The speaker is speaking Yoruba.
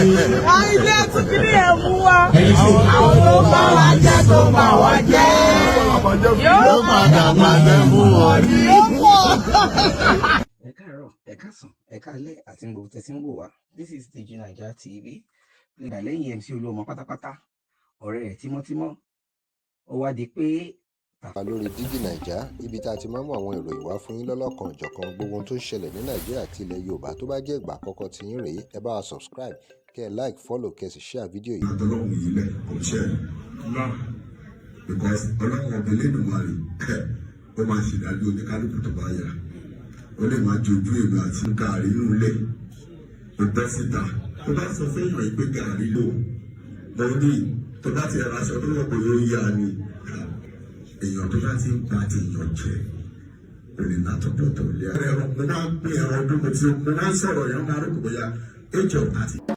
ilé ti kiri ẹ̀ mú wa. Àwọn tó bá wa jẹ́ tó bá wa jẹ́. Yóò padà padà mú wọn ní. Ẹ káàárọ̀, ẹ káàsán, ẹ káalẹ́ àti gbogbo tẹ́sí ń wò wá. This is DIGINAIJA TV. Lẹ́yìn MC Oluomo pátápátá, ọ̀rẹ́ rẹ̀ tímọ́tímọ́, ó wá di pé. Lórí DIGINAIJA, ibi tá a ti máa ń mú àwọn ìròyìn wá fún yín lọ́lọ́kan ìjọ̀kan gbogbo ohun tó ń ṣẹlẹ̀ ní Nàìjíríà àti ilẹ̀ Yorùbá. Tó bá jẹ́ ìgbà àkọ́kọ́ tí yín rèé, ẹ bá wa subscribe, kẹ́ ẹ like, follow, kẹ́ ẹ sì share fídíò yìí. Ọlọ́run yìí lẹ̀ kò ṣe náà because ọlọ́run ọ̀gbìn lẹ́nu wa rè ó máa ṣèdájọ́ oníkálukú tó bá yà ó lè máa jojú èmi àti gàrí nínú ilé ó bẹ́ síta tó bá sọ fún èèyàn ìpè gàrí lò ó ní tó bá ti ra aṣọ tó wọ̀ pé ó yá ni èèyàn tó bá ti ń pa ti èèyàn jẹ òní látọ̀tọ̀ tó lé ẹ̀rọ mo máa ń pín ẹ̀rọ ọdún mo máa ń sọ̀rọ̀ yẹn máa rúkú bóyá ẹjọ́ àti.